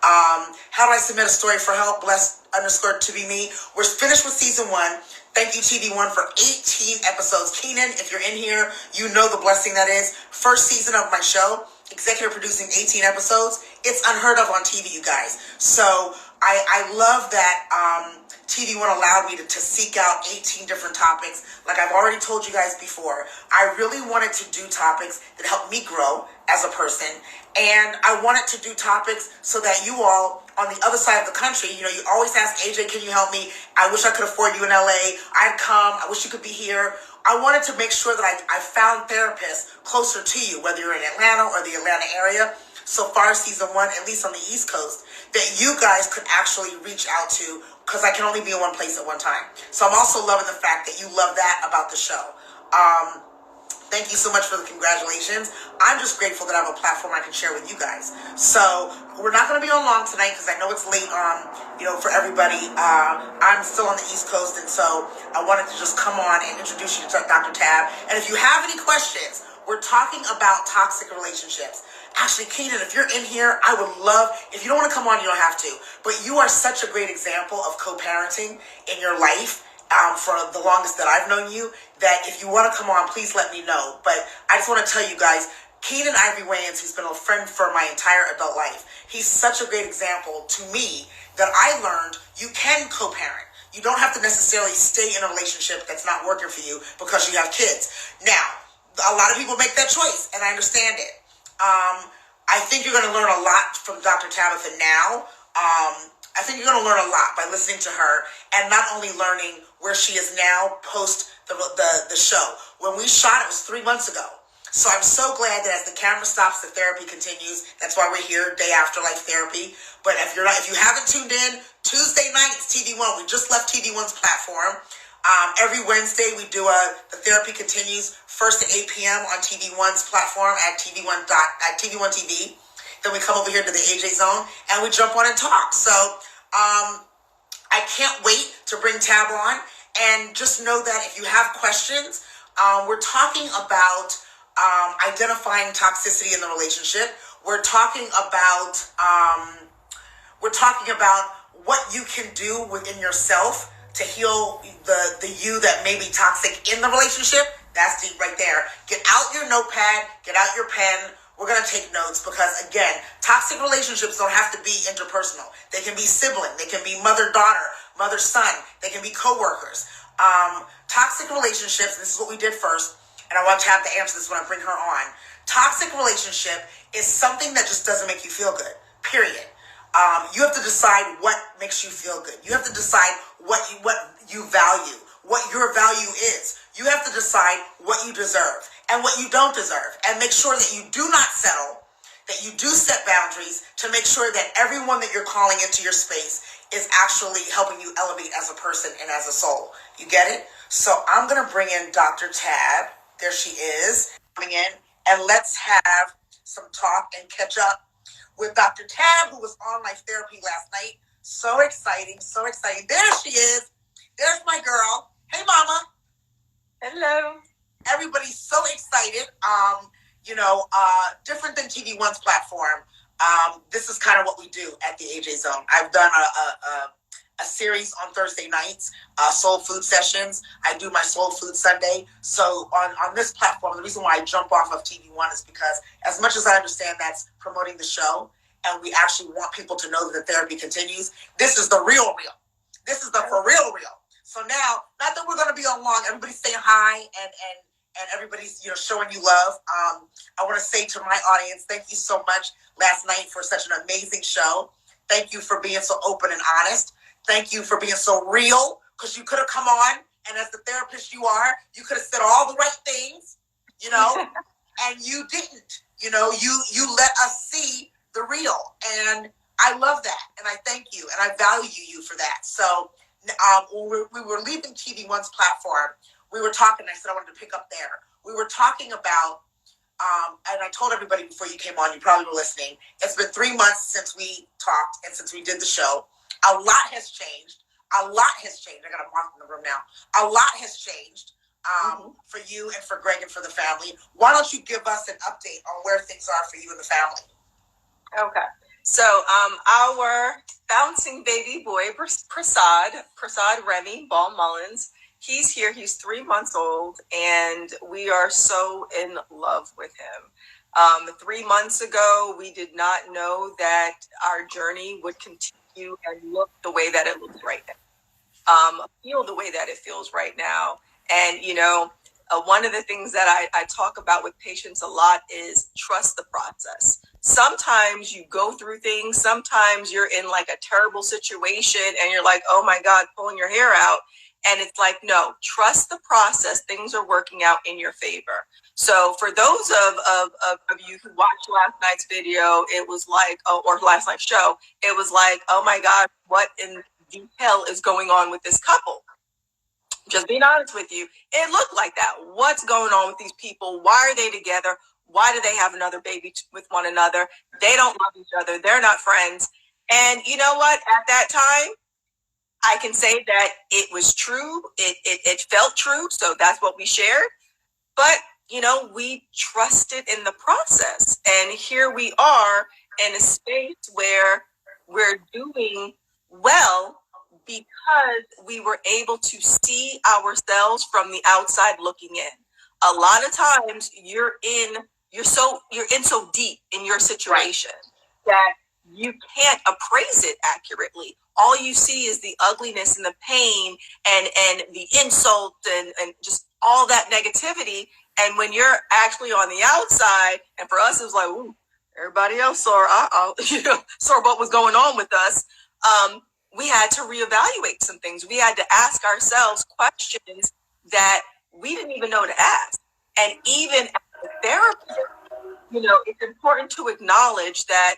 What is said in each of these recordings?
How do I submit a story for help? Blessed underscore to be me. We're finished with season 1. Thank you, TV1, for 18 episodes. Keenan, if you're in here, you know the blessing that is. First season of my show, executive producing 18 episodes. It's unheard of on TV, you guys. So I love that TV1 allowed me to seek out 18 different topics. Like I've already told you guys before, I really wanted to do topics that help me grow as a person. And I wanted to do topics so that you all on the other side of the country, you always ask, AJ, can you help me? I wish I could afford you in LA. I'd come. I wish you could be here. I wanted to make sure that I found therapists closer to you, whether you're in Atlanta or the Atlanta area. So far, season 1, at least on the East Coast, that you guys could actually reach out to, because I can only be in one place at one time. So I'm also loving the fact that you love that about the show. Thank you so much for the congratulations. I'm just grateful that I have a platform I can share with you guys. So we're not going to be on long tonight because I know it's late for everybody. I'm still on the East Coast, and so I wanted to just come on and introduce you to Dr. Tab. And if you have any questions, we're talking about toxic relationships. Actually, Keenan, if you're in here, I would love, if you don't want to come on, you don't have to. But you are such a great example of co-parenting in your life. For the longest that I've known you, that if you want to come on, please let me know. But I just want to tell you guys, Keenan Ivy Wayans, who's been a friend for my entire adult life, he's such a great example to me that I learned you can co-parent. You don't have to necessarily stay in a relationship that's not working for you because you have kids. Now, a lot of people make that choice, and I understand it. I think you're going to learn a lot from Dr. Tabitha now. I think you're going to learn a lot by listening to her, and not only learning where she is now post the show. When we shot, it was 3 months ago. So I'm so glad that as the camera stops, the therapy continues. That's why we're here, Day After Life Therapy. But if you haven't tuned in, Tuesday nights, TV1. We just left TV1's platform. Every Wednesday, we do the therapy continues first at 8 p.m. on TV1's platform at TV1 TV. Then we come over here to the AJ Zone and we jump on and talk. So I can't wait to bring Tab on. And just know that if you have questions, we're talking about identifying toxicity in the relationship. We're talking about what you can do within yourself to heal the you that may be toxic in the relationship. That's deep right there. Get out your notepad, get out your pen. We're going to take notes because, again, toxic relationships don't have to be interpersonal. They can be sibling. They can be mother-daughter, mother-son. They can be coworkers. Toxic relationships, this is what we did first, and I want Tab to answer this when I bring her on. Toxic relationship is something that just doesn't make you feel good, period. You have to decide what makes you feel good. You have to decide what you value, what your value is. You have to decide what you deserve and what you don't deserve, and make sure that you do not settle, that you do set boundaries to make sure that everyone that you're calling into your space is actually helping you elevate as a person and as a soul. You get it? So I'm going to bring in Dr. Tab. There she is, coming in, and let's have some talk and catch up with Dr. Tab, who was on Life Therapy last night. So exciting, so exciting. There she is. There's my girl. Hey, mama. Hello. Everybody's so excited. Different than TV1's platform. This is kind of what we do at the AJ Zone. I've done a series on Thursday nights, Soul Food Sessions. I do my Soul Food Sunday. So on this platform, the reason why I jump off of TV1 is because as much as I understand that's promoting the show, and we actually want people to know that the therapy continues, this is the real. This is the for real. So now, not that we're going to be on long, everybody's saying hi and everybody's showing you love. I want to say to my audience, thank you so much last night for such an amazing show. Thank you for being so open and honest. Thank you for being so real, because you could have come on, and as the therapist you are, you could have said all the right things, and you didn't. You let us see the real, and I love that, and I thank you, and I value you for that. So when we were leaving TV1's platform, we were talking, I said I wanted to pick up there. We were talking about, and I told everybody before you came on, you probably were listening, it's been 3 months since we talked and since we did the show. A lot has changed. I got a moth in the room now. A lot has changed for you and for Greg and for the family. Why don't you give us an update on where things are for you and the family? Okay. So, our bouncing baby boy, Prasad Remy Ball Mullins, he's here. He's 3 months old, and we are so in love with him. 3 months ago, we did not know that our journey would continue and look the way that it looks right now, feel the way that it feels right now. And, one of the things that I talk about with patients a lot is trust the process. Sometimes you go through things, sometimes you're in like a terrible situation and you're like, oh my God, pulling your hair out. And it's like, no, trust the process. Things are working out in your favor. So for those of you who watched last night's video, it was like, or last night's show, it was like, oh my God, what in detail is going on with this couple? Just being honest with you, it looked like that. What's going on with these people? Why are they together? Why do they have another baby with one another? They don't love each other. They're not friends. And you know what? At that time, I can say that it was true. It felt true. So that's what we shared. But, we trusted in the process. And here we are in a space where we're doing well because we were able to see ourselves from the outside looking in. A lot of times you're in so deep in your situation that you can't appraise it accurately. All you see is the ugliness and the pain and the insult and just all that negativity. And when you're actually on the outside, and for us, it was like, ooh, everybody else saw what was going on with us. We had to reevaluate some things. We had to ask ourselves questions that we didn't even know to ask. And even as a therapist, it's important to acknowledge that,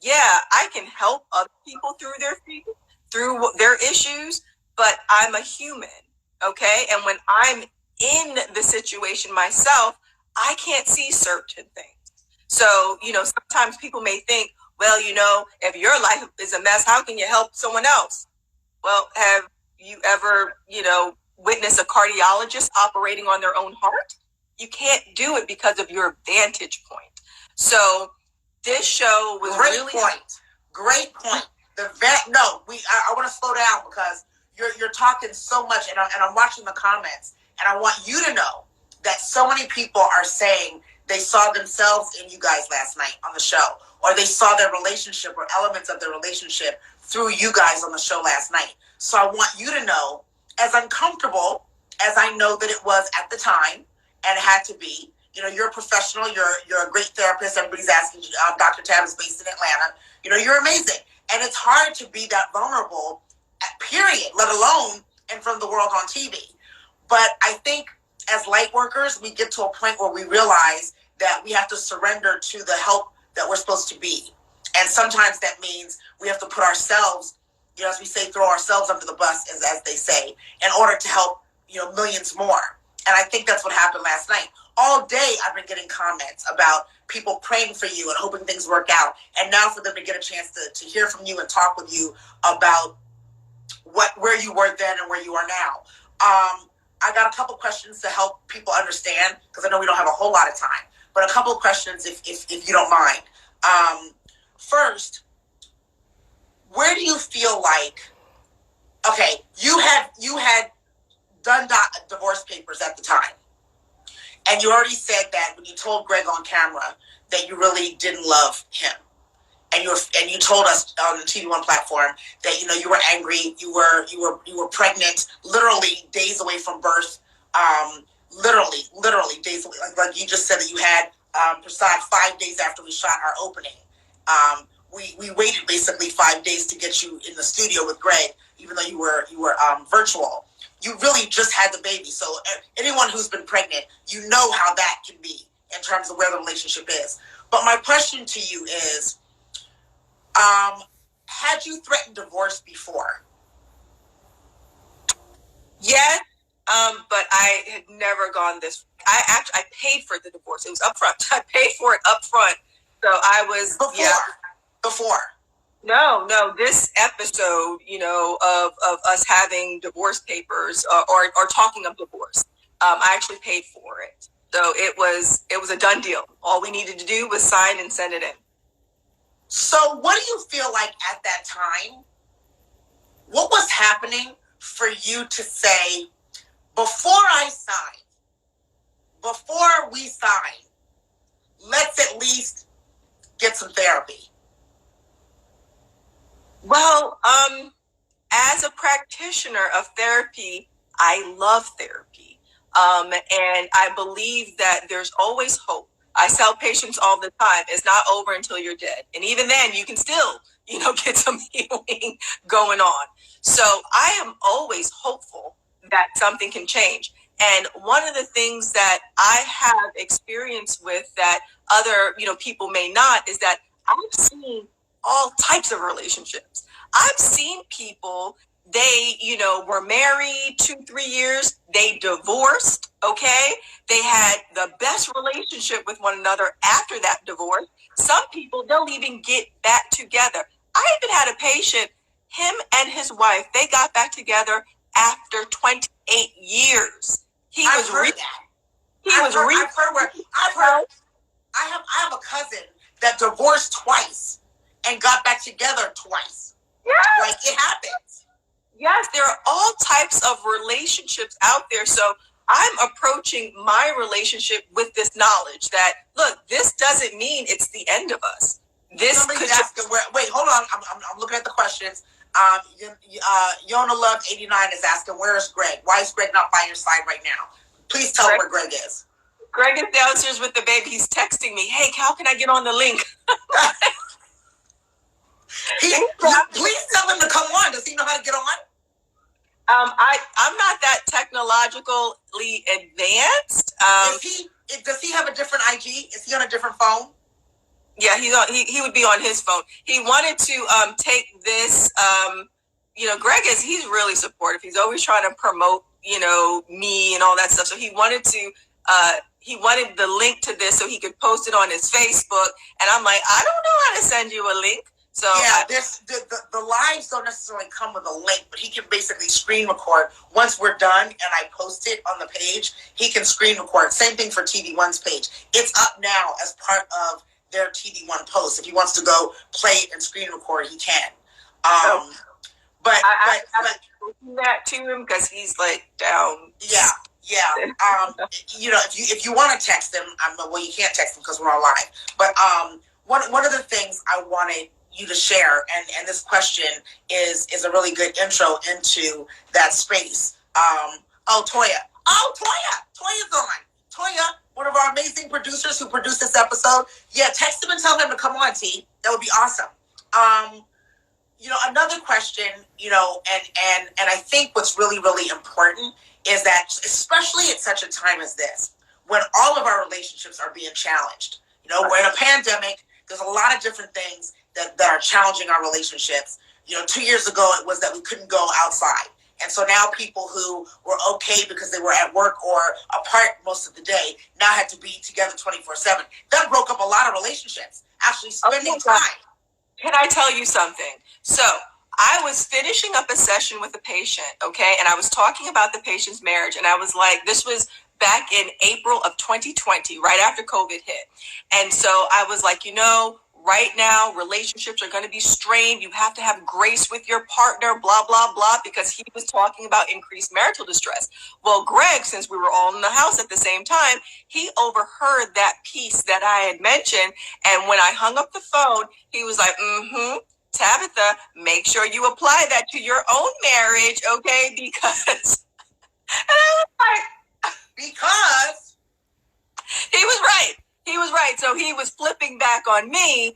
yeah, I can help other people through their things, through their issues, but I'm a human, okay? And when I'm in the situation myself, I can't see certain things. So, sometimes people may think, well, if your life is a mess, how can you help someone else? Well, have you ever, witnessed a cardiologist operating on their own heart? You can't do it because of your vantage point. So this show was Great point. I want to slow down because you're talking so much, and I'm watching the comments, and I want you to know that so many people are saying they saw themselves in you guys last night on the show, or they saw their relationship or elements of their relationship through you guys on the show last night. So I want you to know, as uncomfortable as I know that it was at the time and had to be, you're a professional, you're a great therapist. Everybody's asking you. Dr. Tab is based in Atlanta. You're amazing. And it's hard to be that vulnerable, period, let alone in front of the world on TV. But I think as light workers, we get to a point where we realize that we have to surrender to the help that we're supposed to be. And sometimes that means we have to put ourselves, as we say, throw ourselves under the bus, as they say, in order to help, millions more. And I think that's what happened last night. All day I've been getting comments about people praying for you and hoping things work out. And now for them to get a chance to hear from you and talk with you about where you were then and where you are now. I got a couple questions to help people understand, because I know we don't have a whole lot of time, but a couple of questions if you don't mind. First, where do you feel like, okay, you had done divorce papers at the time, and you already said that when you told Greg on camera that you really didn't love him, and you told us on the TV1 platform that you were angry, you were pregnant, literally days away from birth, literally days away. Like you just said that you had Prasad 5 days after we shot our opening. We waited basically 5 days to get you in the studio with Greg, even though you were virtual. You really just had the baby. So anyone who's been pregnant, you know how that can be in terms of where the relationship is. But my question to you is, had you threatened divorce before? Yes, but I had never gone this. I paid for the divorce. It was upfront. I paid for it upfront. So I was before. No. This episode, of us having divorce papers or talking of divorce, I actually paid for it. So it was a done deal. All we needed to do was sign and send it in. So what do you feel like at that time? What was happening for you to say, before we sign, let's at least get some therapy? Well, as a practitioner of therapy, I love therapy. And I believe that there's always hope. I tell patients all the time, it's not over until you're dead. And even then, you can still, get some healing going on. So I am always hopeful that something can change. And one of the things that I have experience with that other, people may not, is that I've seen all types of relationships. I've seen people, they, were married 2-3 years, they divorced, okay? They had the best relationship with one another after that divorce. Some people, they'll even get back together. I even had a patient, him and his wife, they got back together after 28 years. I've heard I have a cousin that divorced twice and got back together twice. Yes. Like, it happens. Yes, there are all types of relationships out there. So I'm approaching my relationship with this knowledge that, look, this doesn't mean it's the end of us. This could wait, hold on. I'm looking at the questions. Yona Love 89 is asking, where is Greg? Why is Greg not by your side right now? Please tell where Greg is. Greg is downstairs with the baby. He's texting me, hey, how can I get on the link? Please tell him to come on. Does he know how to get on? I'm not that technologically advanced. Does he have a different IG? Is he on a different phone? Yeah, he would be on his phone. He wanted to take this. Greg he's really supportive. He's always trying to promote me and all that stuff. So he wanted the link to this so he could post it on his Facebook. And I'm like, I don't know how to send you a link. So yeah, the lives don't necessarily come with a link, but he can basically screen record. Once we're done and I post it on the page, he can screen record. Same thing for TV1's page. It's up now as part of their TV1 post. If he wants to go play it and screen record, he can. But I that to him because he's like down. Yeah. If you want to text him, well, you can't text him because we're on live. But one of the things I wanted you to share, and this question is a really good intro into that space. Toya's on. Toya, one of our amazing producers who produced this episode. Yeah, text him and tell him to come on, T. That would be awesome. Another question, and I think what's really, really important is that, especially at such a time as this, when all of our relationships are being challenged, we're in a pandemic, there's a lot of different things that are challenging our relationships. 2 years ago, it was that we couldn't go outside. And so now people who were okay because they were at work or apart most of the day now had to be together 24/7. That broke up a lot of relationships, actually spending time. Can I tell you something? So I was finishing up a session with a patient, okay? And I was talking about the patient's marriage. And I was like, this was back in April of 2020, right after COVID hit. And so I was like, right now, relationships are going to be strained. You have to have grace with your partner, blah, blah, blah, because he was talking about increased marital distress. Well, Greg, since we were all in the house at the same time, he overheard that piece that I had mentioned. And when I hung up the phone, he was like, Tabitha, make sure you apply that to your own marriage, okay? Because, and I was like, because he was right. He was right. So he was flipping back on me,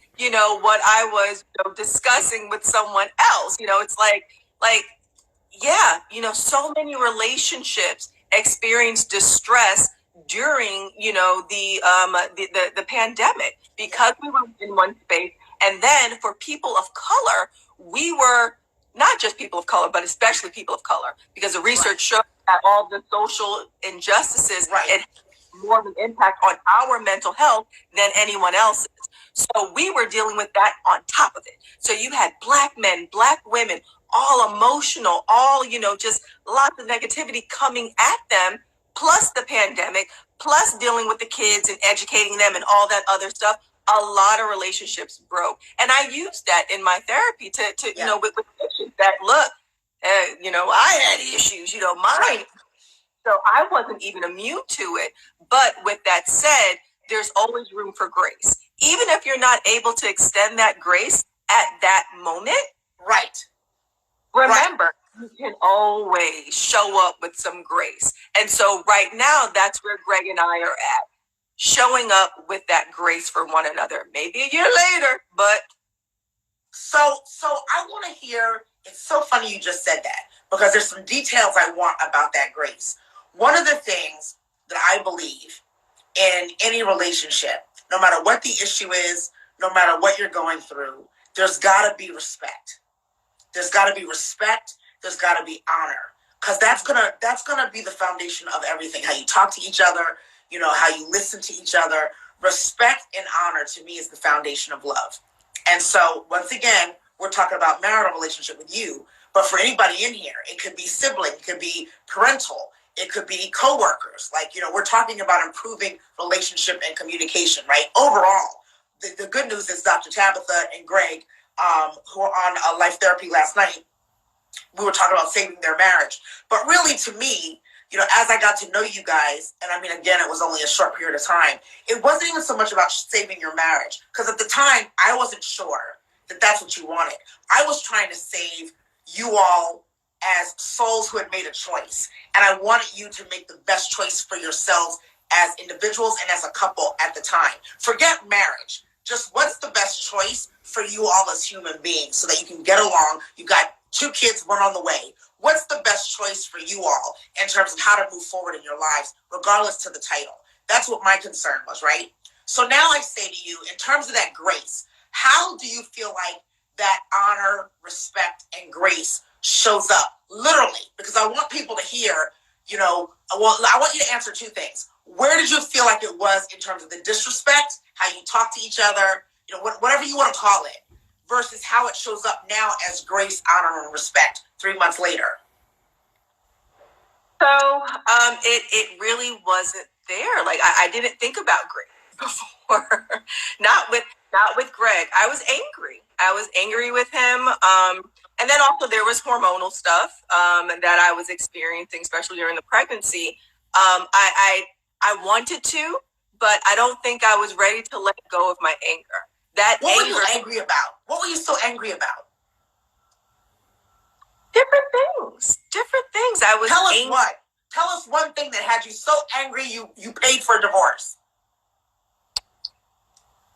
what I was discussing with someone else. It's like, so many relationships experience distress during, the pandemic because we were in one space. And then for people of color, we were not just people of color, but especially people of color, because the research showed that all the social injustices, it more of an impact on our mental health than anyone else's. So we were dealing with that on top of it. So you had Black men, Black women, all emotional, all, just lots of negativity coming at them, plus the pandemic, plus dealing with the kids and educating them and all that other stuff. a lot of relationships broke. And I used that in my therapy to you know, with issues that, look, you know, I had issues, you know, mine. Right. So I wasn't even immune to it. But with that said, there's always room for grace. Even if you're not able to extend that grace at that moment. Right. Remember, you can always show up with some grace. And so right now, that's where Greg and I are at. Showing up with that grace for one another. Maybe a year later, but. So I want to hear, it's so funny you just said that, because there's some details I want about that grace. One of the things that I believe in any relationship, no matter what the issue is, no matter what you're going through, there's got to be respect. There's got to be respect. There's got to be honor, because that's gonna be the foundation of everything. How you talk to each other, you know, how you listen to each other. Respect and honor, to me, is the foundation of love. And so, once again, we're talking about marital relationship with you, but for anybody in here, it could be sibling, it could be parental, it could be coworkers. Like, you know, we're talking about improving relationship and communication, right? Overall, the good news is Dr. Tabitha and Greg, who were on Life Therapy last night, we were talking about saving their marriage. But really, to me, you know, as I got to know you guys, and I mean, again, it was only a short period of time, it wasn't even so much about saving your marriage. Because at the time, I wasn't sure that that's what you wanted. I was trying to save you all as souls who had made a choice. And I wanted you to make the best choice for yourselves as individuals and as a couple at the time. Forget marriage. Just what's the best choice for you all as human beings so that you can get along. You got 2 kids, 1 on the way. What's the best choice for you all in terms of how to move forward in your lives, regardless to the title? That's what my concern was, right? So now I say to you, in terms of that grace, how do you feel like that honor, respect, and grace shows up? Literally, because I want people to hear, you know, well, I want you to answer 2 things. Where did you feel like it was in terms of the disrespect, how you talk to each other, you know, whatever you want to call it, versus how it shows up now as grace, honor, and respect 3 months later? So it really wasn't there. Like I didn't think about grace before. not with Greg. I was angry. I was angry with him. And then also there was hormonal stuff that I was experiencing, especially during the pregnancy. I wanted to, but I don't think I was ready to let go of my anger. What were you angry about? What were you so angry about? Different things. I was. Tell us angry. What? Tell us one thing that had you so angry you paid for a divorce.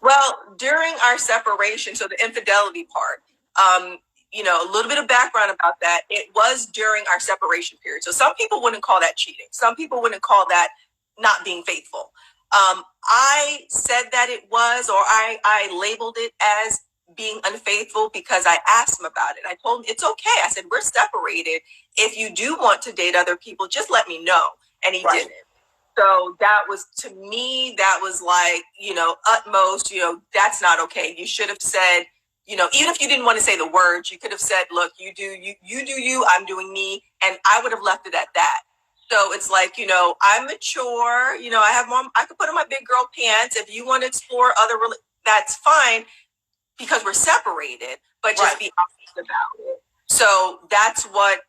Well, during our separation, so the infidelity part, you know, a little bit of background about that. It was during our separation period. So some people wouldn't call that cheating. Some people wouldn't call that not being faithful. I said that it was, or I labeled it as being unfaithful because I asked him about it. I told him, it's okay. I said, we're separated. If you do want to date other people, just let me know. And he didn't. So that was, to me, that was like, you know, utmost, you know, that's not okay. You should have said, you know, even if you didn't want to say the words, you could have said, look, you do you, I'm doing me. And I would have left it at that. So it's like, you know, I'm mature, you know, I could put on my big girl pants. If you want to explore that's fine, because we're separated, but just be honest about it. So that's what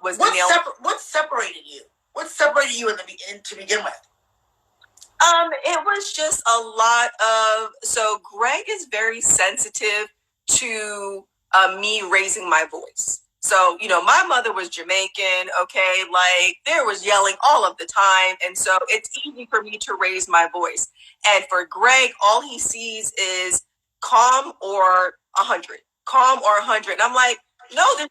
was the nail. What separated you? What separated you to begin with? It was just a lot of, so Greg is very sensitive to me raising my voice. So, you know, my mother was Jamaican, okay, like there was yelling all of the time. And so it's easy for me to raise my voice. And for Greg, all he sees is calm or 100, calm or 100. And I'm like, no, there's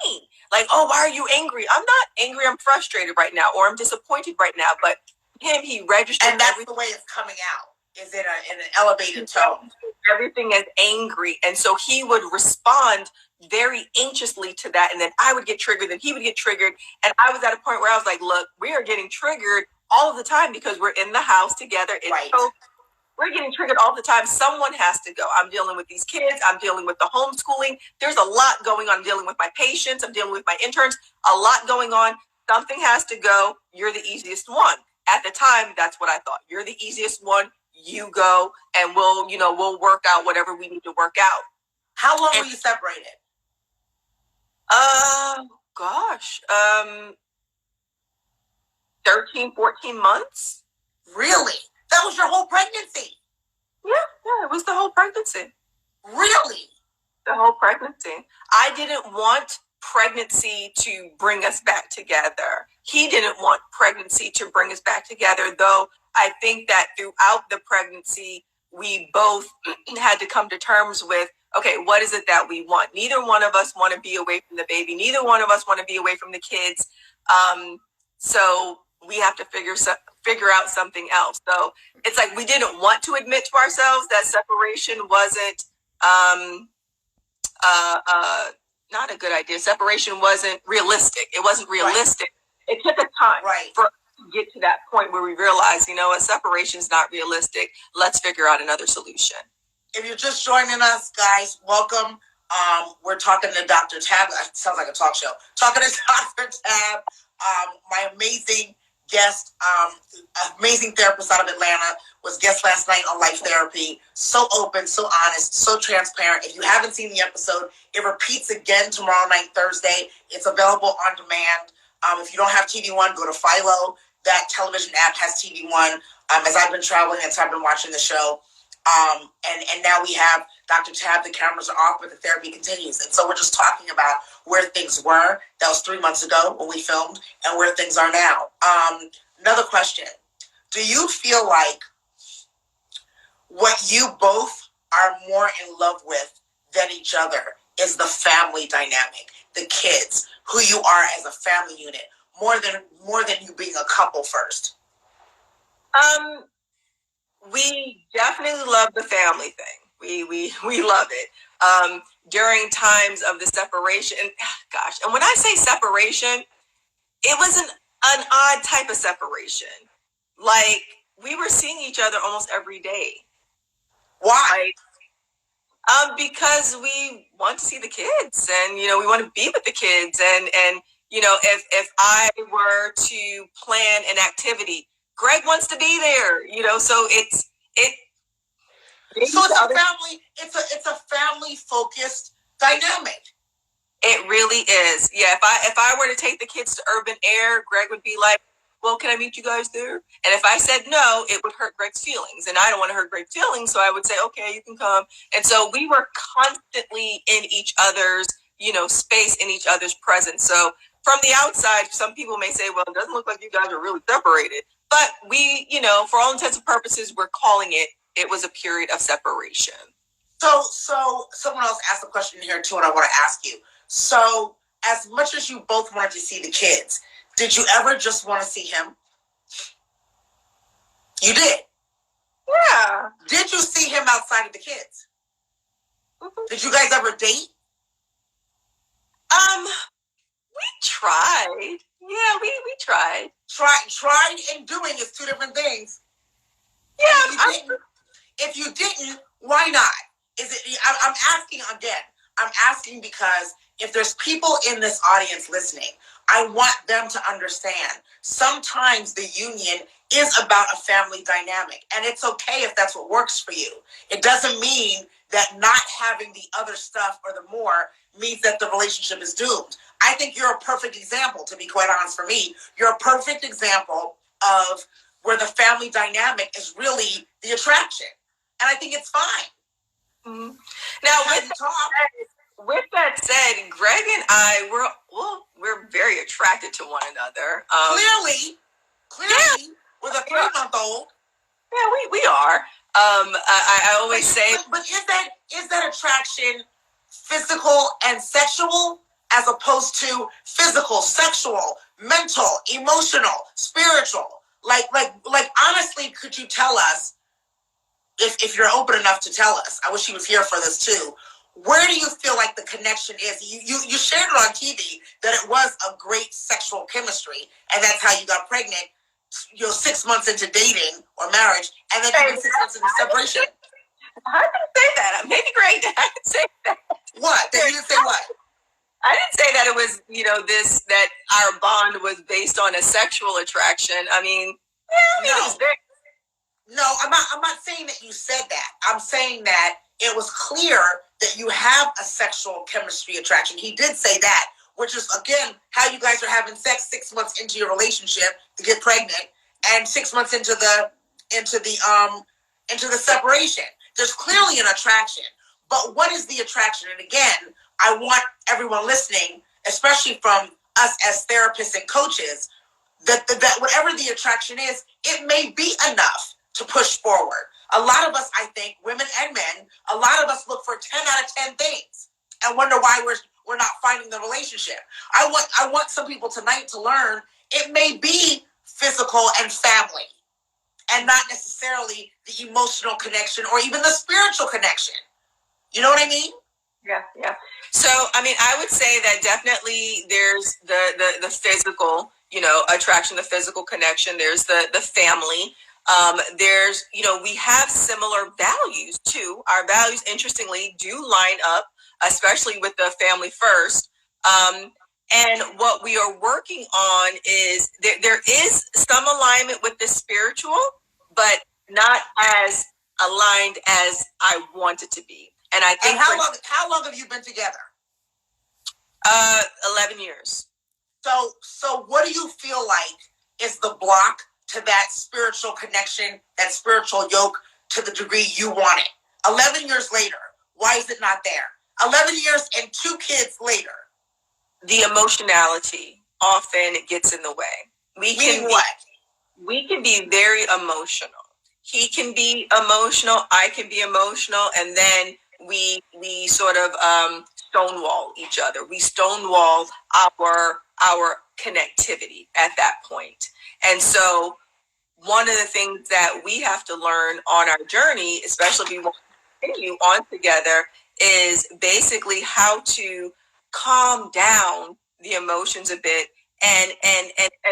nothing. Like, oh, why are you angry? I'm not angry. I'm frustrated right now, or I'm disappointed right now. But him, he registered. And that's the way it's coming out, is in an elevated tone. Everything is angry. And so he would respond very anxiously to that. And then I would get triggered, and he would get triggered. And I was at a point where I was like, look, we are getting triggered all of the time because we're in the house together. It's right. So we're getting triggered all the time. Someone has to go. I'm dealing with these kids. I'm dealing with the homeschooling. There's a lot going on. I'm dealing with my patients. I'm dealing with my interns. A lot going on. Something has to go. You're the easiest one. At the time, that's what I thought. You're the easiest one. you go, and we'll work out whatever we need to work out. How long were you separated? Gosh, 13, 14 months. Really? That was your whole pregnancy? Yeah, it was the whole pregnancy. Really? The whole pregnancy. I didn't want pregnancy to bring us back together. He didn't want pregnancy to bring us back together, though I think that throughout the pregnancy, we both had to come to terms with, okay, what is it that we want? Neither one of us want to be away from the baby. Neither one of us want to be away from the kids. So we have to figure out something else. So it's like we didn't want to admit to ourselves that separation wasn't not a good idea. Separation wasn't realistic. It wasn't realistic. Right. It took a time for us to get to that point where we realized, what, separation is not realistic. Let's figure out another solution. If you're just joining us, guys, welcome. We're talking to Dr. Tab. It sounds like a talk show. Talking to Dr. Tab, my amazing guest, amazing therapist out of Atlanta, was guest last night on Life Therapy. So open, so honest, so transparent. If you haven't seen the episode, it repeats again tomorrow night, Thursday. It's available on demand. If you don't have TV One, go to Philo. That television app has TV One. As I've been traveling, as I've been watching the show. And now we have Dr. Tab, the cameras are off, but the therapy continues. And so we're just talking about where things were. That was 3 months ago when we filmed, and where things are now. Another question. Do you feel like what you both are more in love with than each other is the family dynamic, the kids, who you are as a family unit, more than you being a couple first? We definitely love the family thing. We love it. During times of the separation, and when I say separation, it was an odd type of separation. Like, we were seeing each other almost every day. Why? Because we want to see the kids, and we want to be with the kids, and if I were to plan an activity, Greg wants to be there, so it's a family. It's a family focused dynamic. It really is. Yeah. If I were to take the kids to Urban Air, Greg would be like, "Well, can I meet you guys there?" And if I said no, it would hurt Greg's feelings, and I don't want to hurt Greg's feelings, so I would say, "Okay, you can come." And so we were constantly in each other's, space, in each other's presence. So from the outside, some people may say, "Well, it doesn't look like you guys are really separated." But we, for all intents and purposes, we're calling it was a period of separation. So someone else asked a question here too, and I want to ask you. So as much as you both wanted to see the kids, did you ever just want to see him? You did? Yeah. Did you see him outside of the kids? Mm-hmm. Did you guys ever date? We tried. Yeah, we tried. Tried and doing is two different things. Yeah. If you didn't, why not? I'm asking again. I'm asking because if there's people in this audience listening, I want them to understand sometimes the union is about a family dynamic, and it's okay if that's what works for you. It doesn't mean that not having the other stuff or the more means that the relationship is doomed. I think you're a perfect example, to be quite honest. For me, you're a perfect example of where the family dynamic is really the attraction, and I think it's fine. Mm-hmm. Now, with that said, Greg and I we're very attracted to one another. Clearly, yeah. With a 3-month-old. Yeah, we are. I always say, but is that attraction physical and sexual, as opposed to physical, sexual, mental, emotional, spiritual? Like honestly, could you tell us, if you're open enough to tell us? I wish he was here for this too. Where do you feel like the connection is? You shared it on TV that it was a great sexual chemistry, and that's how you got pregnant. 6 months into dating or marriage, and then even 6 months into separation. I didn't say that. Maybe Greg did. I didn't say that. What? You didn't say what? I didn't say that it was, that our bond was based on a sexual attraction. It was very. No, I'm not saying that you said that. I'm saying that it was clear that you have a sexual chemistry attraction. He did say that, which is again how you guys are having sex 6 months into your relationship to get pregnant, and 6 months into the separation. There's clearly an attraction, but what is the attraction? And again, I want everyone listening, especially from us as therapists and coaches, that whatever the attraction is, it may be enough to push forward. A lot of us, I think, women and men, a lot of us look for 10 out of 10 things and wonder why we're not finding the relationship. I want some people tonight to learn it may be physical and family, and not necessarily the emotional connection or even the spiritual connection. You know what I mean? Yeah. So, I mean, I would say that definitely there's the physical, attraction, the physical connection. There's the family. There's, we have similar values too. Our values, interestingly, do line up, especially with the family first. And what we are working on is there is some alignment with the spiritual, but not as aligned as I want it to be. And I think. And how long have you been together? 11 years. So what do you feel like is the block to that spiritual connection, that spiritual yoke, to the degree you want it? 11 years later, why is it not there? 11 years and 2 kids later. The emotionality often gets in the way. We can be very emotional. He can be emotional. I can be emotional. And then we sort of stonewall each other. We stonewall our connectivity at that point. And so one of the things that we have to learn on our journey, especially if we want to continue on together, is basically how to calm down the emotions a bit and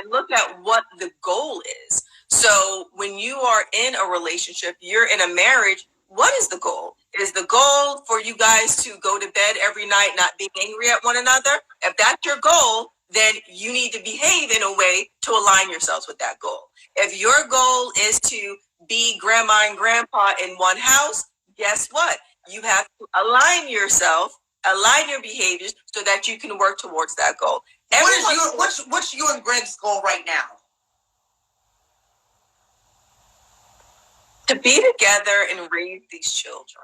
look at what the goal is. So when you are in a relationship, you're in a marriage, what is the goal? Is the goal for you guys to go to bed every night not being angry at one another? If that's your goal, then you need to behave in a way to align yourselves with that goal. If your goal is to be grandma and grandpa in one house, guess what? You have to align yourself, align your behaviors so that you can work towards that goal. What's you and Greg's goal right now? To be together and raise these children.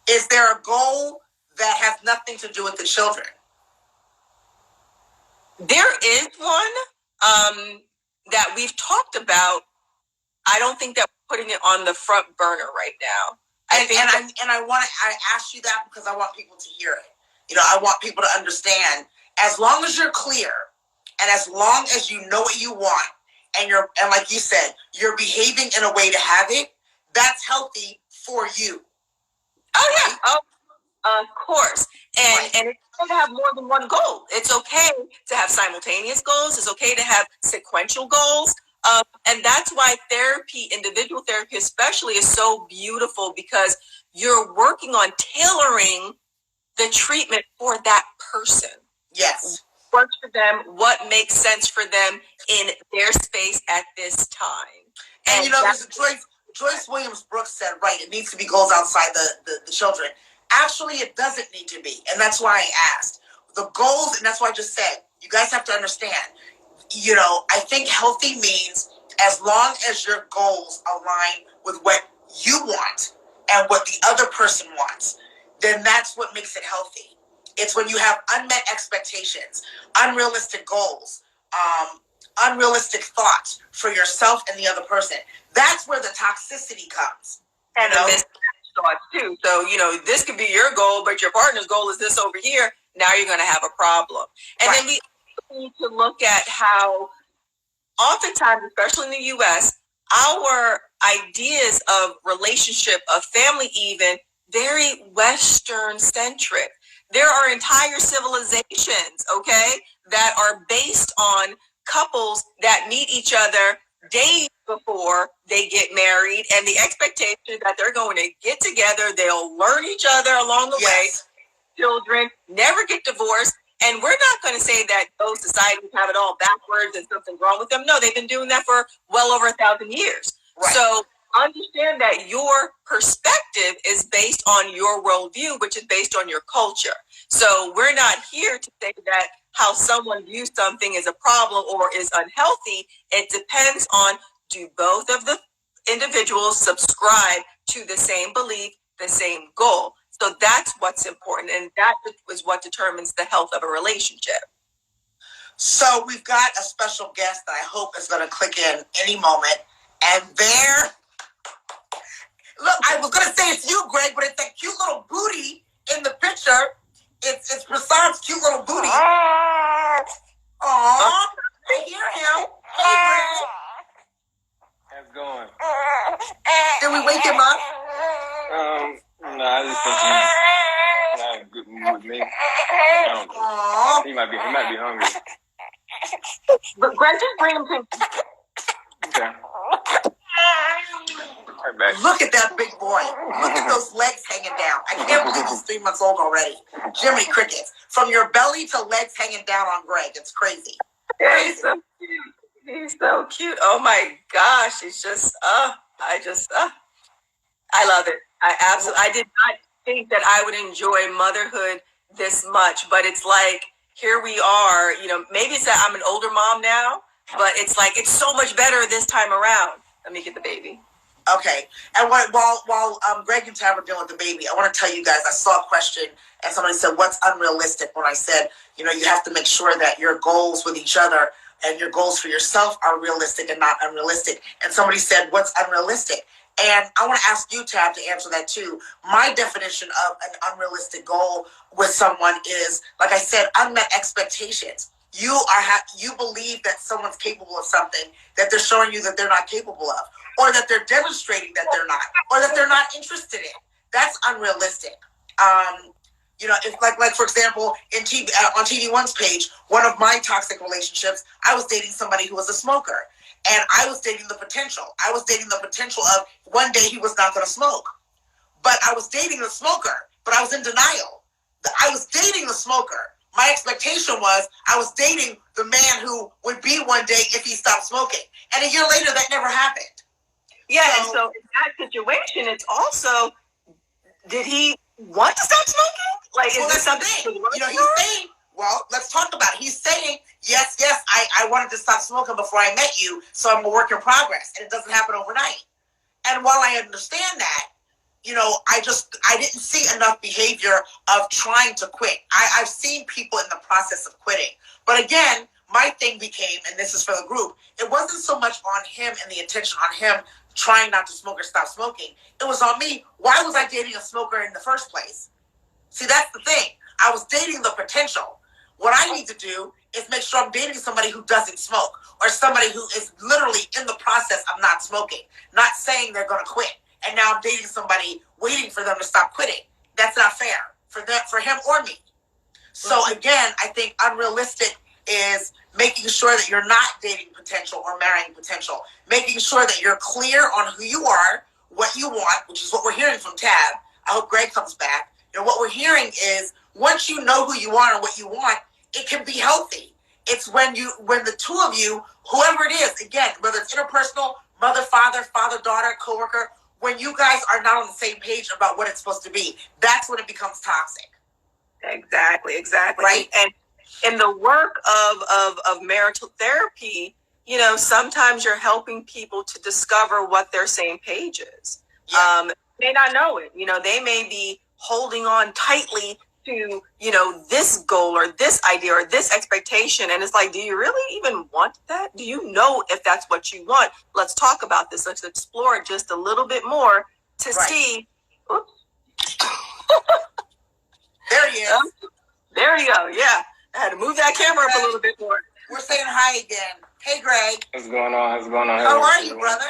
Is there a goal that has nothing to do with the children? There is one that we've talked about. I don't think that we're putting it on the front burner right now. I asked you that because I want people to hear it. I want people to understand. As long as you're clear, and as long as you know what you want, and like you said, you're behaving in a way to have it, that's healthy for you. Oh yeah, of course. And it's okay to have more than one goal. It's okay to have simultaneous goals. It's okay to have sequential goals. And that's why therapy, individual therapy especially, is so beautiful, because you're working on tailoring the treatment for that person. Yes. What works for them, what makes sense for them in their space at this time. And Joyce Williams Brooks said, right, it needs to be goals outside the children. Actually, it doesn't need to be. And that's why I asked. The goals, and that's why I just said, you guys have to understand, I think healthy means as long as your goals align with what you want and what the other person wants, then that's what makes it healthy. It's when you have unmet expectations, unrealistic goals, unrealistic thoughts for yourself and the other person. That's where the toxicity comes. And the mismatched thoughts too. So, this could be your goal, but your partner's goal is this over here. Now you're going to have a problem. And then we need to look at how oftentimes, especially in the U.S., our ideas of relationship, of family even, very Western centric. There are entire civilizations, okay, that are based on couples that meet each other days before they get married, and the expectation that they're going to get together, they'll learn each other along the way, children, never get divorced. And we're not going to say that those societies have it all backwards and something's wrong with them. No, they've been doing that for well over 1,000 years. Right. So understand that your perspective is based on your worldview, which is based on your culture. So we're not here to say that how someone views something is a problem or is unhealthy. It depends on, do both of the individuals subscribe to the same belief, the same goal? So that's what's important, and that is what determines the health of a relationship. So we've got a special guest that I hope is going to click in any moment. And there, look, I was going to say it's you, Greg, but it's that cute little booty in the picture. It's Prasad's cute little booty. Aww, I hear him. Hey, Greg. How's it going? Did we wake him up? No, I just think he's not in a good mood with me. I don't know. He might be hungry. But Greg, just bring him to. Okay. Right back. Look at that big boy. Look at those legs hanging down. I can't believe he's 3 months old already. Jiminy Crickets. From your belly to legs hanging down on Greg. It's crazy. He's so cute. He's so cute. Oh my gosh. He's just, I love it. I did not think that I would enjoy motherhood this much, but it's like, here we are, maybe it's that I'm an older mom now, but it's like, it's so much better this time around. Let me get the baby. Okay. And while Greg and Tab are dealing with the baby, I want to tell you guys, I saw a question and somebody said, what's unrealistic? When I said, you have to make sure that your goals with each other and your goals for yourself are realistic and not unrealistic. And somebody said, what's unrealistic? And I want to ask you, Tab, to answer that too. My definition of an unrealistic goal with someone is, like I said, unmet expectations. You believe that someone's capable of something that they're showing you that they're not capable of, or that they're demonstrating that they're not, or that they're not interested in. That's unrealistic. If like for example, on TV1's page, one of my toxic relationships, I was dating somebody who was a smoker. And I was dating the potential. I was dating the potential of one day he was not going to smoke. But I was dating the smoker, but I was in denial. I was dating the smoker. My expectation was I was dating the man who would be one day if he stopped smoking. And a year later, that never happened. Yeah, and so in that situation, it's also, did he want to stop smoking? Like, is this something? He's saying, well, let's talk about it. He's saying, yes, I wanted to stop smoking before I met you, so I'm a work in progress, and it doesn't happen overnight. And while I understand that, I didn't see enough behavior of trying to quit. I've seen people in the process of quitting. But again, my thing became, and this is for the group, it wasn't so much on him and the attention on him trying not to smoke or stop smoking. It was on me. Why was I dating a smoker in the first place? See, that's the thing. I was dating the potential. What I need to do is make sure I'm dating somebody who doesn't smoke, or somebody who is literally in the process of not smoking, not saying they're going to quit. And now I'm dating somebody waiting for them to stop quitting. That's not fair for him or me. So again, I think unrealistic is making sure that you're not dating potential or marrying potential. Making sure that you're clear on who you are, what you want, which is what we're hearing from Tab. I hope Greg comes back. What we're hearing is, once you know who you are and what you want, it can be healthy. It's when the two of you, whoever it is, again, whether it's interpersonal, mother, father, daughter, coworker, when you guys are not on the same page about what it's supposed to be, that's when it becomes toxic. Exactly. Right? And in the work of marital therapy, sometimes you're helping people to discover what their same page is. Yeah. They may not know it. They may be holding on tightly to, this goal or this idea or this expectation. And it's like, do you really even want that? Do you know if that's what you want? Let's talk about this. Let's explore it just a little bit more to see. Oops. There he is. There you go. Yeah. I had to move that camera up a little bit more. We're saying hi again. Hey, Greg. What's going on? How are you, brother?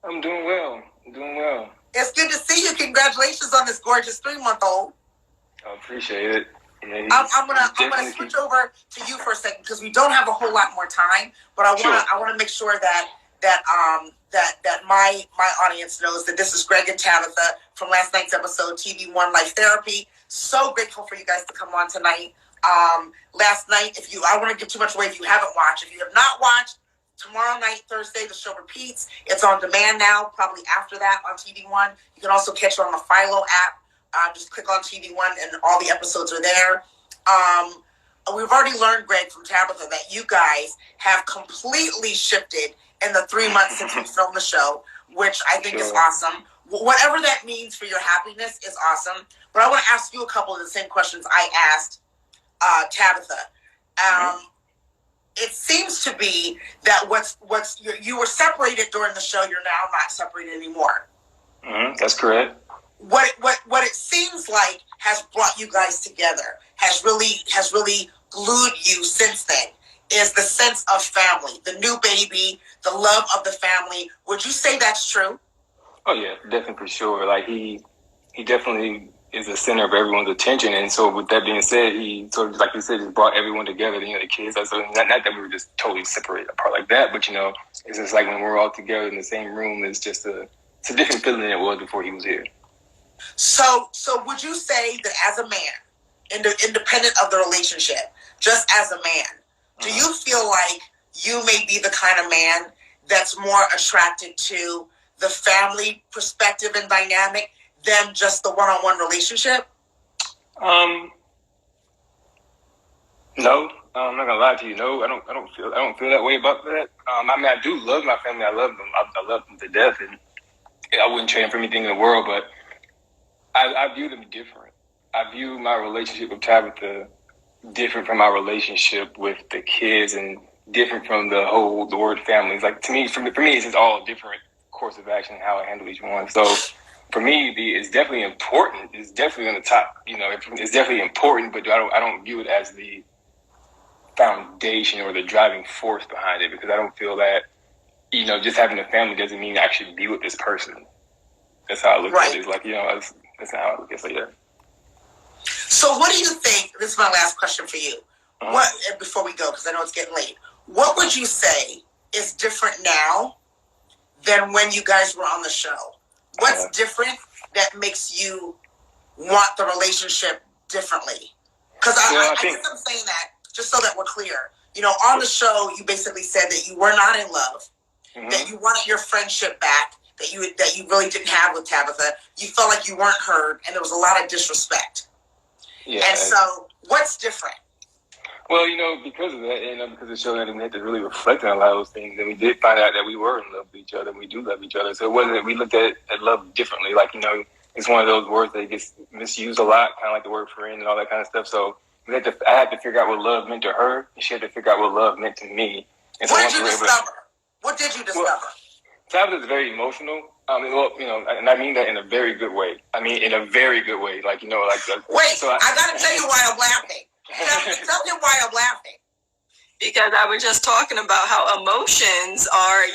I'm doing well. It's good to see you. Congratulations on this gorgeous 3-month-old. I appreciate it. Yeah, I'm gonna switch over to you for a second because we don't have a whole lot more time. But I wanna make sure that my audience knows that this is Greg and Tabitha from last night's episode, TV1 Life Therapy. So grateful for you guys to come on tonight. Last night, I don't want to give too much away if you haven't watched. If you have not watched, tomorrow night, Thursday, the show repeats. It's on demand now, probably after that on TV1. You can also catch it on the Philo app. Just click on TV1 and all the episodes are there. We've already learned, Greg, from Tabitha, that you guys have completely shifted in the 3 months since we filmed the show, which I think is awesome. Whatever that means for your happiness is awesome. But I want to ask you a couple of the same questions I asked Tabitha. It seems to be that you were separated during the show. You're now not separated anymore. That's correct. What it seems like has brought you guys together, has really glued you since then, is the sense of family, the new baby, the love of the family. Would you say that's true? Oh yeah, definitely for sure. Like he definitely is the center of everyone's attention, and so with that being said, he sort of, like you said, just brought everyone together. You know, the kids. So not that we were just totally separated apart like that, but it's just like when we're all together in the same room. It's just it's a different feeling than it was before he was here. So would you say that as a man, independent of the relationship, just as a man, do you feel like you may be the kind of man that's more attracted to the family perspective and dynamic than just the one-on-one relationship? No, I'm not gonna lie to you. No, I don't feel that way about that. I mean, I do love my family. I love them. I love them to death, and I wouldn't trade them for anything in the world. But I view them different. I view my relationship with Tabitha different from my relationship with the kids, and different from the word family. It's like, to me, for me, it's just all different course of action and how I handle each one. So for me, it's definitely important. It's definitely on the top. It's definitely important, but I don't view it as the foundation or the driving force behind it, because I don't feel that just having a family doesn't mean I should be with this person. That's how I look at it. It's like, that's not how I look at it. So yeah. So what do you think? This is my last question for you. What, before we go, because I know it's getting late, what would you say is different now than when you guys were on the show? What's different that makes you want the relationship differently? Because I guess I'm saying that just so that we're clear. On the show, you basically said that you were not in love, that you wanted your friendship back, that you really didn't have with Tabitha. You felt like you weren't heard, and there was a lot of disrespect. Yeah. And so, what's different? Well, because of that, because the show that we had to really reflect on a lot of those things, and we did find out that we were in love with each other, and we do love each other. So it wasn't that we looked at love differently. Like, it's one of those words that gets misused a lot, kind of like the word friend and all that kind of stuff. So I had to figure out what love meant to her, and she had to figure out what love meant to me. And what did you discover? What did you discover? Well, Tabitha is very emotional. And I mean that in a very good way. I mean, in a very good way. Like, Wait, I gotta tell you why I'm laughing. Tell me why I'm laughing. Because I was just talking about how emotions are,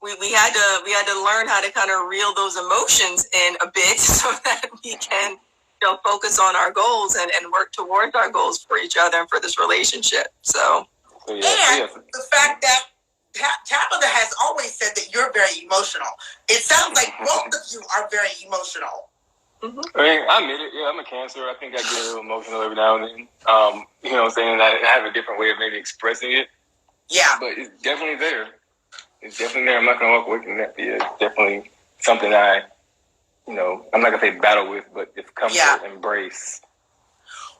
we had to learn how to kind of reel those emotions in a bit so that we can focus on our goals and work towards our goals for each other and for this relationship. So and the fact that Tabitha has always said that you're very emotional. It sounds like both of you are very emotional. I mean, I admit it. Yeah, I'm a Cancer. I think I get a little emotional every now and then. You know what I'm saying? I have a different way of maybe expressing it. Yeah. But it's definitely there. It's definitely there. I'm not going to walk away from that. Yeah, it's definitely something I'm not going to say battle with, but it's come to embrace.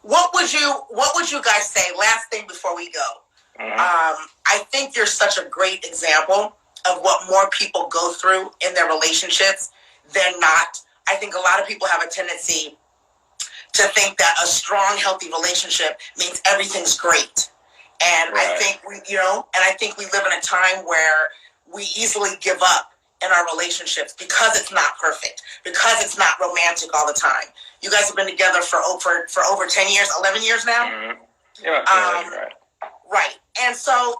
What would you guys say? Last thing before we go. I think you're such a great example of what more people go through in their relationships than not. I think a lot of people have a tendency to think that a strong, healthy relationship means everything's great. And I think we live in a time where we easily give up in our relationships because it's not perfect, because it's not romantic all the time. You guys have been together for over 10 years, 11 years now? Yeah, right. And so,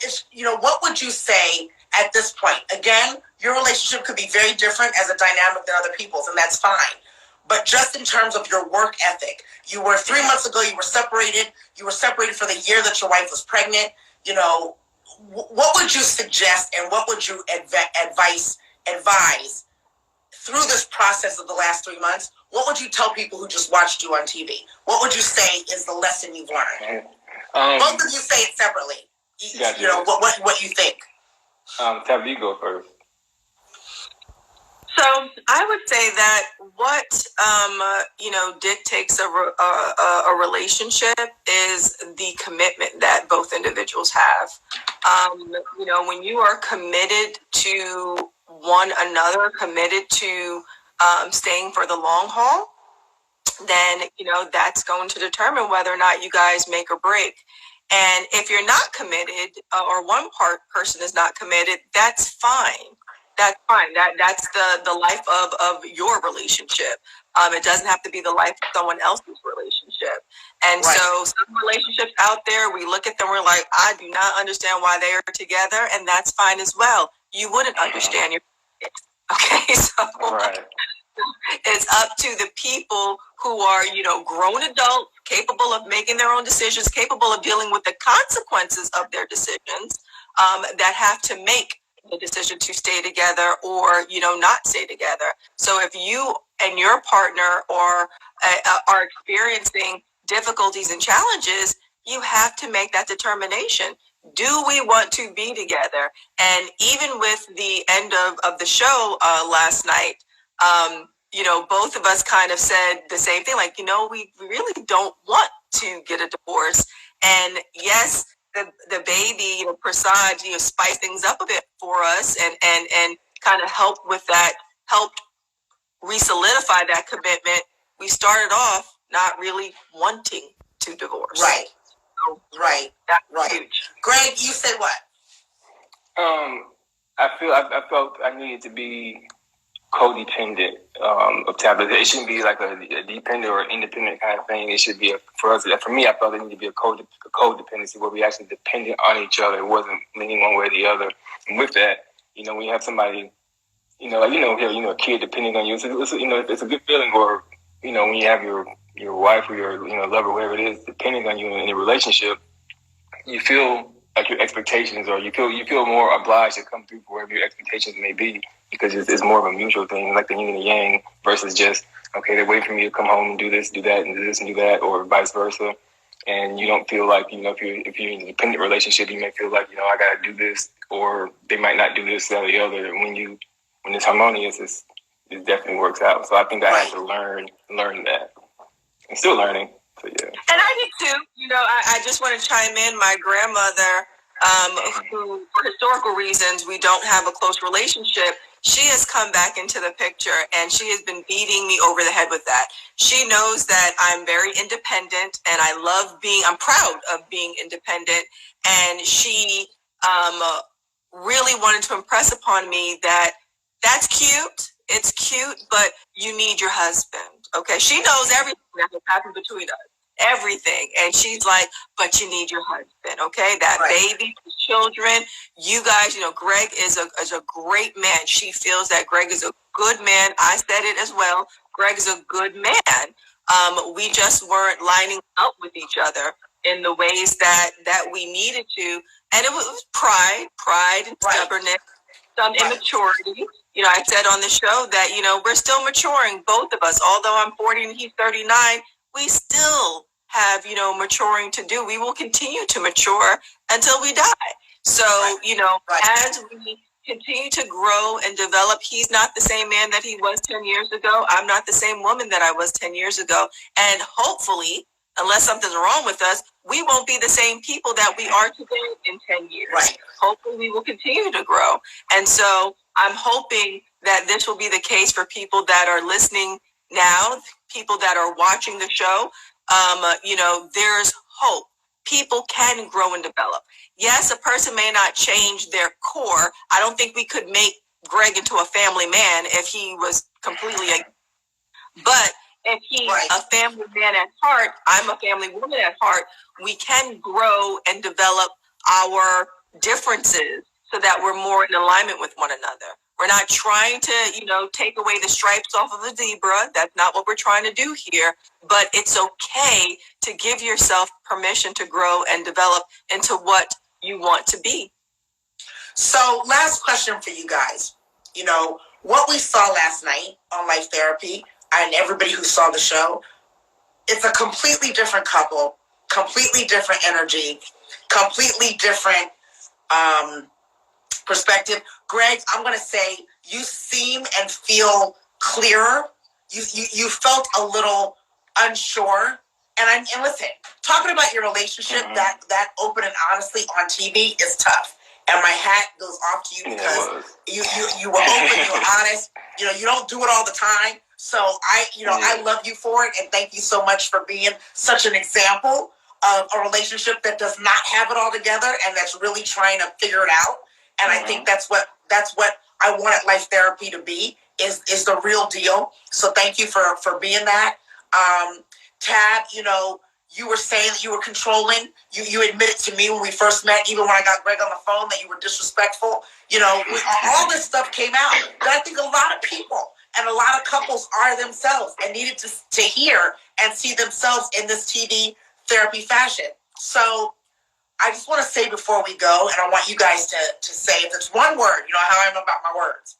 what would you say at this point? Again, your relationship could be very different as a dynamic than other people's, and that's fine. But just in terms of your work ethic, 3 months ago, you were separated. You were separated for the year that your wife was pregnant. What would you suggest and what would you advise through this process of the last 3 months? What would you tell people who just watched you on TV? What would you say is the lesson you've learned? Both of you say it separately. What you think. Tab, you go first. So I would say that what dictates a relationship is the commitment that both individuals have. When you are committed to one another, committed to staying for the long haul, then that's going to determine whether or not you guys make or break. And if you're not committed, or one person is not committed, that's fine. That's fine. That's the life of your relationship. It doesn't have to be the life of someone else's relationship. And Right. so some relationships out there, we look at them, we're like, I do not understand why they are together, and that's fine as well. You wouldn't understand your okay, so Right. it's up to the people who are, grown adults, capable of making their own decisions, capable of dealing with the consequences of their decisions, that have to make the decision to stay together or, not stay together. So if you and your partner are experiencing difficulties and challenges, you have to make that determination. Do we want to be together? And even with the end of the show last night, both of us kind of said the same thing, like, we really don't want to get a divorce. And yes, the baby, Prasad, spice things up a bit for us and kind of helped with that, helped re-solidify that commitment. We started off not really wanting to divorce. Right. So Right. that's Right. huge. Greg, you say what? I felt I needed to be codependent of tablet. It shouldn't be like a dependent or independent kind of thing. It should be for me, I felt it needed to be a codependency where we actually depended on each other. It wasn't leaning one way or the other. And with that, when you have somebody, a kid depending on you, it's a good feeling. Or when you have your wife or your lover, whoever it is, depending on you in a relationship, you feel like your expectations, or you feel more obliged to come through for whatever your expectations may be, because it's more of a mutual thing, like the yin and the yang, versus just, okay, they're waiting for me to come home and do this, do that, and do this and do that, or vice versa. And you don't feel like, if you're in a dependent relationship, you may feel like, I got to do this, or they might not do this, that, or the other. And when it's harmonious, it definitely works out. So I think I had to learn that. I'm still learning. So, yeah. And I did too. I just want to chime in. My grandmother, who, for historical reasons, we don't have a close relationship, she has come back into the picture, and she has been beating me over the head with that. She knows that I'm very independent, and I'm proud of being independent. And she really wanted to impress upon me that that's cute. It's cute, but you need your husband. Okay. She knows everything that has happened between us. Everything. And she's like, but you need your husband. Okay. That baby, the children, you guys, Greg is a great man. She feels that Greg is a good man. I said it as well. Greg is a good man. We just weren't lining up with each other in the ways that we needed to. And it was pride and stubbornness, some immaturity. I said on the show that, we're still maturing, both of us. Although I'm 40 and he's 39, we still have, maturing to do. We will continue to mature until we die. So, as we continue to grow and develop, he's not the same man that he was 10 years ago. I'm not the same woman that I was 10 years ago. And hopefully, unless something's wrong with us, we won't be the same people that we are today in 10 years. Right. Hopefully we will continue to grow. And so I'm hoping that this will be the case for people that are listening now, people that are watching the show. There's hope. People can grow and develop. Yes, a person may not change their core. I don't think we could make Greg into a family man if he was completely but if he's a family man at heart, I'm a family woman at heart, we can grow and develop our differences so that we're more in alignment with one another. We're not trying to, take away the stripes off of the zebra. That's not what we're trying to do here. But it's okay to give yourself permission to grow and develop into what you want to be. So, last question for you guys. What we saw last night on Life Therapy, and everybody who saw the show, it's a completely different couple, completely different energy, completely different perspective. Greg, I'm going to say you seem and feel clearer. You felt a little unsure. And listen, talking about your relationship that open and honestly on TV is tough. And my hat goes off to you because you were open, you were honest. You know, you don't do it all the time. So I love you for it, and thank you so much for being such an example of a relationship that does not have it all together and that's really trying to figure it out. And I think that's what I wanted Life Therapy to be, is the real deal. So thank you for being that. Tab, you were saying that you were controlling. You admitted to me when we first met, even when I got Greg on the phone, that you were disrespectful. All this stuff came out. But I think a lot of people and a lot of couples are themselves and needed to hear and see themselves in this TV therapy fashion. So I just want to say before we go, and I want you guys to say, if there's one word, you know how I'm about my words.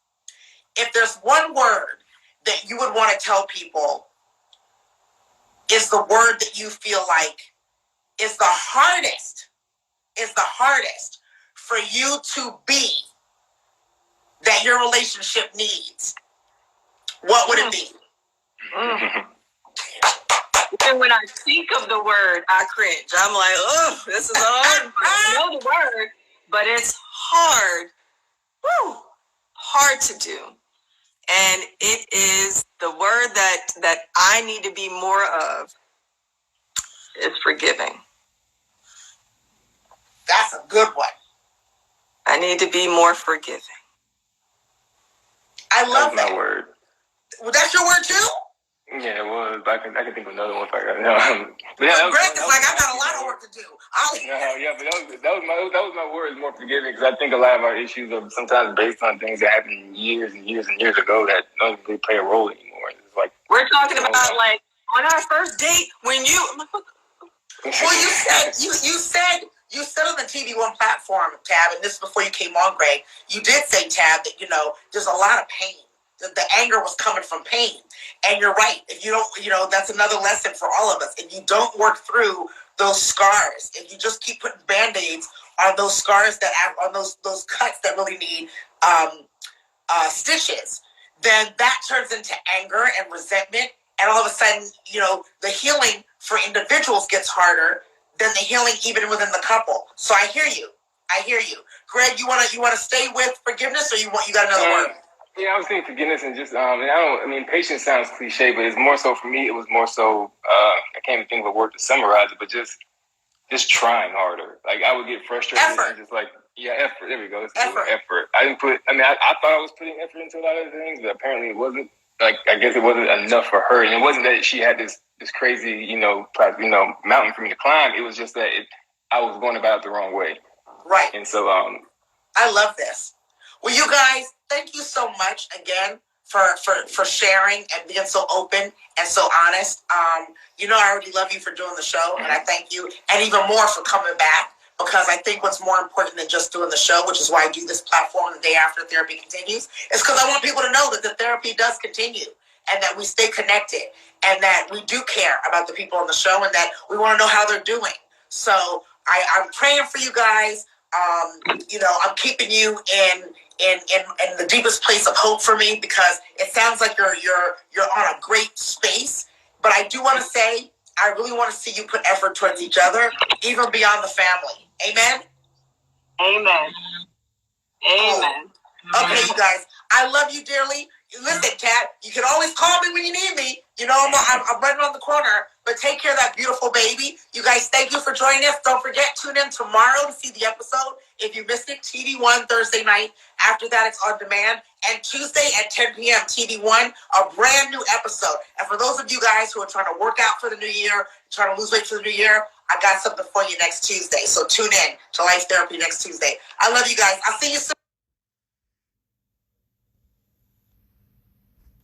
If there's one word that you would want to tell people is the word that you feel like is the hardest for you to be, that your relationship needs, what would it be? And when I think of the word, I cringe. I'm like, oh, this is hard. I know the word, but it's hard. Woo, hard to do. And it is the word that I need to be more of is forgiving. That's a good one. I need to be more forgiving. I love that. My word. Well, that's your word too? Yeah, it was. I can think of another one if I got it. Greg is like, I got a lot of work to do. But that was my word, is more forgiving, because I think a lot of our issues are sometimes based on things that happened years and years and years ago that don't really play a role anymore. It's like, we're talking about like on our first date when you. Well, you said on the TV One platform, Tab, and this is before you came on, Greg. You did say, Tab, that there's a lot of pain. The anger was coming from pain. And you're right. If you don't, that's another lesson for all of us. If you don't work through those scars, if you just keep putting Band-Aids on those scars on those cuts that really need stitches, then that turns into anger and resentment. And all of a sudden, the healing for individuals gets harder than the healing even within the couple. So I hear you. Greg, you wanna stay with forgiveness, or you got another word? Yeah, I was thinking forgiveness and just, patience sounds cliche, but it's more so for me, it was more so, I can't even think of a word to summarize it, but just trying harder. Like, I would get frustrated and just like, effort. There we go. Effort. I thought I was putting effort into a lot of things, but apparently it wasn't. Like, I guess it wasn't enough for her. And it wasn't that she had this crazy, mountain for me to climb. It was just that I was going about it the wrong way. Right. And so, I love this. Well, you guys, thank you so much again for sharing and being so open and so honest. I already love you for doing the show, and I thank you, and even more for coming back, because I think what's more important than just doing the show, which is why I do this platform the day after therapy continues, is because I want people to know that the therapy does continue, and that we stay connected, and that we do care about the people on the show, and that we want to know how they're doing. So I'm praying for you guys. I'm keeping you in the deepest place of hope for me, because it sounds like you're on a great space. But I do want to say, I really want to see you put effort towards each other, even beyond the family. Amen? Amen. Amen. Okay, you guys, I love you dearly. Listen, Kat, you can always call me when you need me. I'm running on the corner, but take care of that beautiful baby. You guys, thank you for joining us. Don't forget, tune in tomorrow to see the episode. If you missed it, TV One Thursday night. After that, it's on demand. And Tuesday at 10 p.m., TV One, a brand new episode. And for those of you guys who are trying to work out for the new year, trying to lose weight for the new year, I got something for you next Tuesday. So tune in to Life Therapy next Tuesday. I love you guys. I'll see you soon.